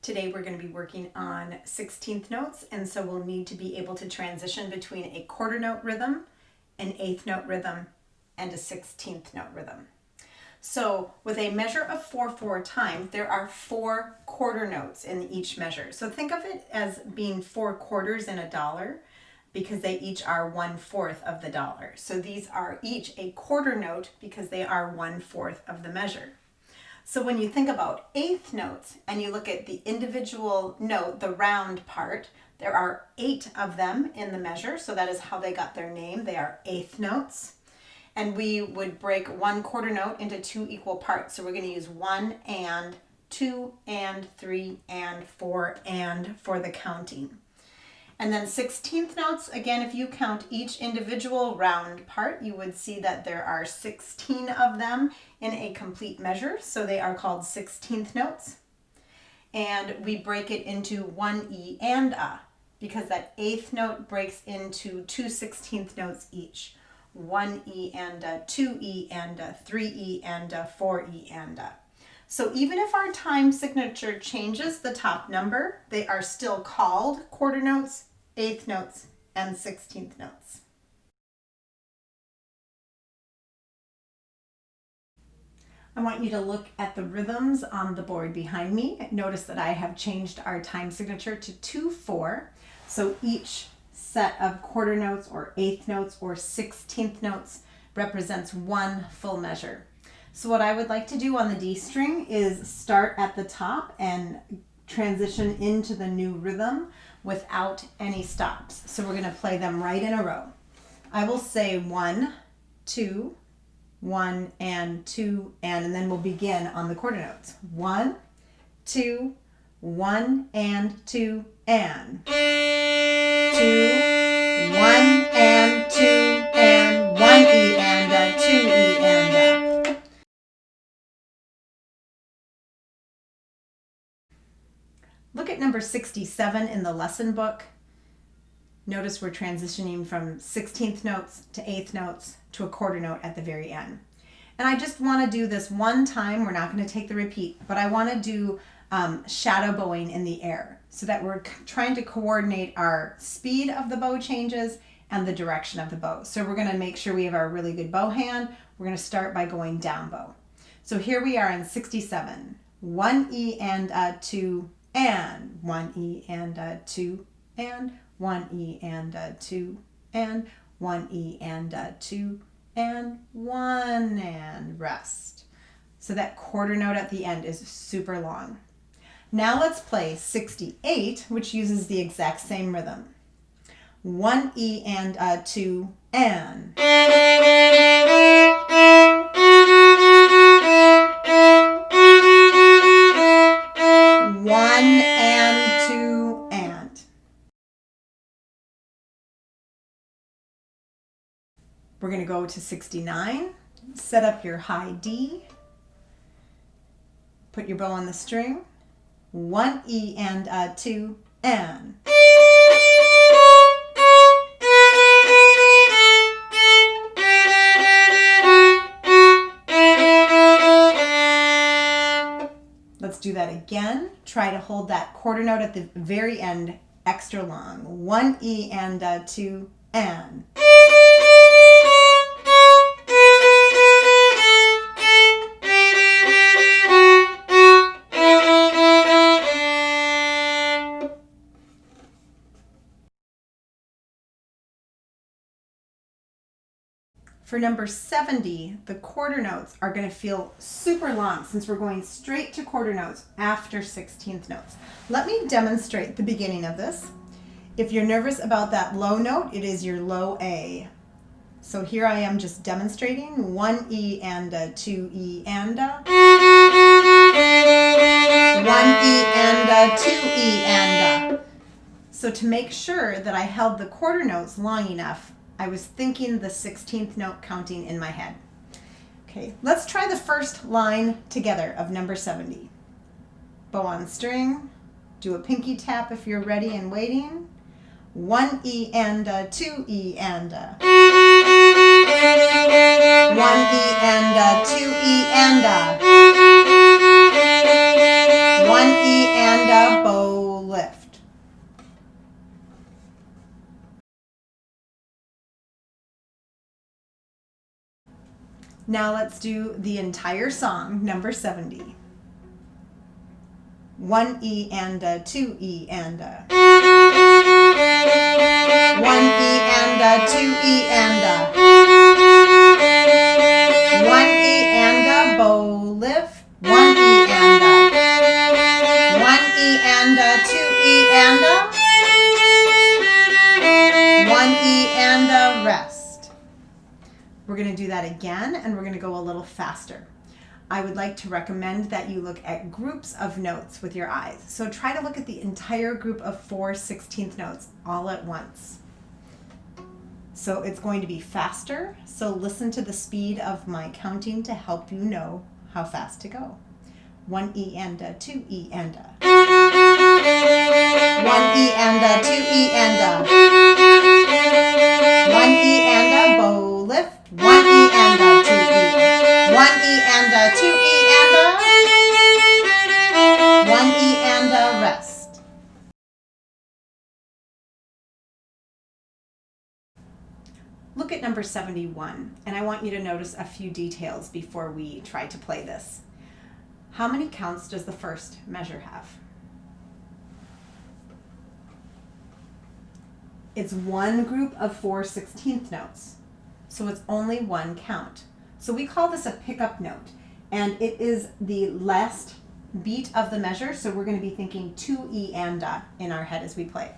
Today we're going to be working on 16th notes, and so we'll need to be able to transition between a quarter note rhythm, an eighth note rhythm, and a 16th note rhythm. So with a measure of 4/4 time, there are 4 quarter notes in each measure. So think of it as being 4 quarters in a dollar because they each are 1/4 of the dollar. So these are each a quarter note because they are 1/4 of the measure. So when you think about eighth notes and you look at the individual note, the round part, there are 8 of them in the measure. So that is how they got their name. They are eighth notes. And we would break 1 quarter note into 2 equal parts. So we're going to use 1 and, 2 and, 3 and, 4 and for the counting. And then 16th notes, again, if you count each individual round part, you would see that there are 16 of them in a complete measure. So they are called 16th notes. And we break it into 1 E and A because that eighth note breaks into 2 16th notes each. 1 E and A, 2 E and A, 3 E and A, 4 E and A. So even if our time signature changes the top number, they are still called quarter notes, eighth notes, and 16th notes. I want you to look at the rhythms on the board behind me. Notice that I have changed our time signature to 2/4. So each set of quarter notes or eighth notes or 16th notes represents 1 full measure. So what I would like to do on the D string is start at the top and transition into the new rhythm without any stops. So we're going to play them right in a row. I will say 1, 2, 1 and 2 and then we'll begin on the quarter notes. 1, 2, 1 and 2 and 2, 1 and 2 and 1 E and a, 2 E and a. Look at number 67 in the lesson book. Notice we're transitioning from 16th notes to eighth notes to a quarter note at the very end. And I just want to do this one time. We're not going to take the repeat, but I want to do shadow bowing in the air so that we're trying to coordinate our speed of the bow changes and the direction of the bow. So we're going to make sure we have our really good bow hand. We're going to start by going down bow. So here we are in 67. 1 E and a, 2 and 1 E and a, 2 and 1 E and a, 2 and 1 E and a, 2 and 1 and rest. So that quarter note at the end is super long. Now let's play 68, which uses the exact same rhythm. 1 E and a, 2 and. 1 and 2 and. We're going to go to 69. Set up your high D. Put your bow on the string. 1 E and a, 2 and. Let's do that again. Try to hold that quarter note at the very end extra long. 1 E and a, 2 and. For number 70, the quarter notes are going to feel super long since we're going straight to quarter notes after 16th notes. Let me demonstrate the beginning of this. If you're nervous about that low note, it is your low A. So here I am just demonstrating 1 E and a, 2 E and a. 1 E and a, 2 E and a. So to make sure that I held the quarter notes long enough, I was thinking the 16th note counting in my head. Okay, let's try the first line together of number 70. Bow on string, do a pinky tap if you're ready and waiting. 1 E and a, 2 E and a. 1 E and a, 2 E and a. 1 E and a, a, bow, lift. Now let's do the entire song, number 70. 1 E and a, 2 E and a. 1 E and a, 2 E and a. 1 E and a, bow, lift. 1 E and a. 1 E and a, 2 E and a. 1 E and a, rest. We're going to do that again, and we're going to go a little faster. I would like to recommend that you look at groups of notes with your eyes. So try to look at the entire group of 4 16th notes all at once. So it's going to be faster, so listen to the speed of my counting to help you know how fast to go. 1 E and a, 2 E and a. 1 E and a, 2 E and a. 1 E and a, bow, lift. 1 E and a, 2 E. 1 E and a, 2 E and a. 1 E and a, rest. Look at number 71, and I want you to notice a few details before we try to play this. How many counts does the first measure have? It's one group of 4 16th notes, so it's only one count. So we call this a pickup note, and it is the last beat of the measure, so we're going to be thinking 2 E and a in our head as we play.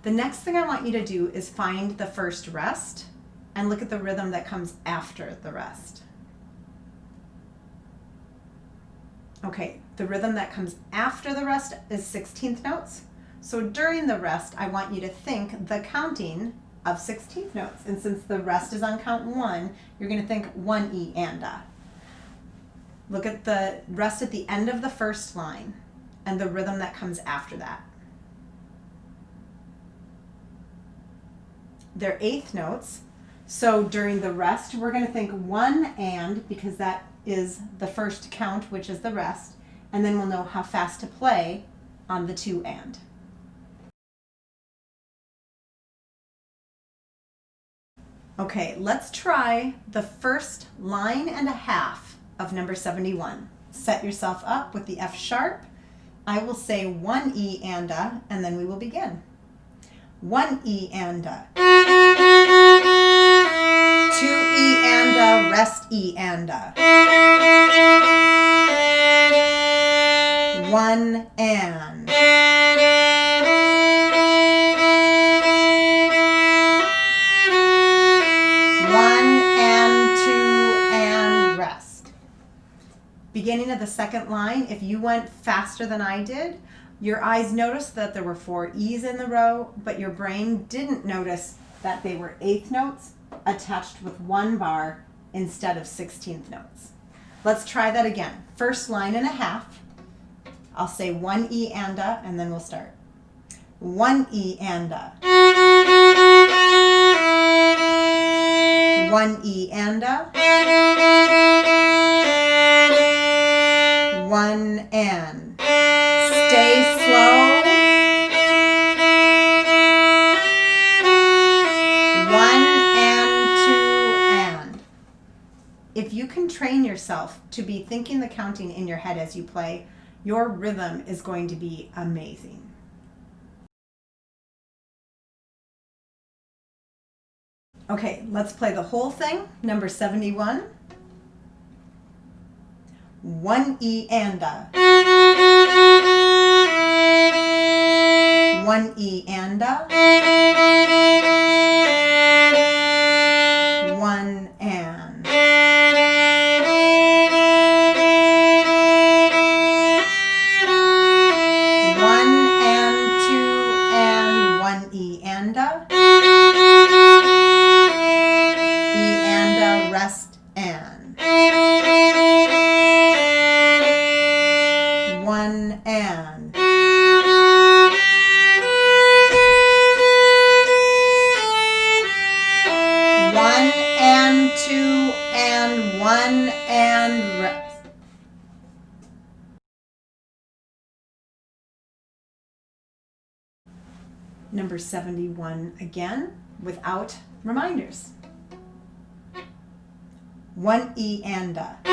The next thing I want you to do is find the first rest and look at the rhythm that comes after the rest. Okay, the rhythm that comes after the rest is 16th notes. So during the rest, I want you to think the counting of 16th notes. And since the rest is on count 1, you're going to think 1 E and a. Look at the rest at the end of the first line and the rhythm that comes after that. They're 8th notes. So during the rest, we're going to think 1 and, because that is the first count, which is the rest, and then we'll know how fast to play on the 2 and. Okay, let's try the first line and a half of number 71. Set yourself up with the F sharp. I will say 1 E and a, and then we will begin. 1 E and a. 2 E and a, rest E and a. 1 and. 1 and 2 and rest. Beginning of the second line, if you went faster than I did, your eyes noticed that there were 4 E's in the row, but your brain didn't notice that they were 8th notes attached with 1 bar instead of 16th notes. Let's try that again. First line and a half. I'll say 1 E and a, and then we'll start. 1 E and a. 1 E and a. 1 and. Stay slow. 1 and 2 and. If you can train yourself to be thinking the counting in your head as you play, your rhythm is going to be amazing. Okay, let's play the whole thing. Number 71. 1 E and a. 1 E and a. 1 and. 1 and 2 and 1 E and a. Rest and. 1 and. 1 number 71 again without reminders. 1 E and a.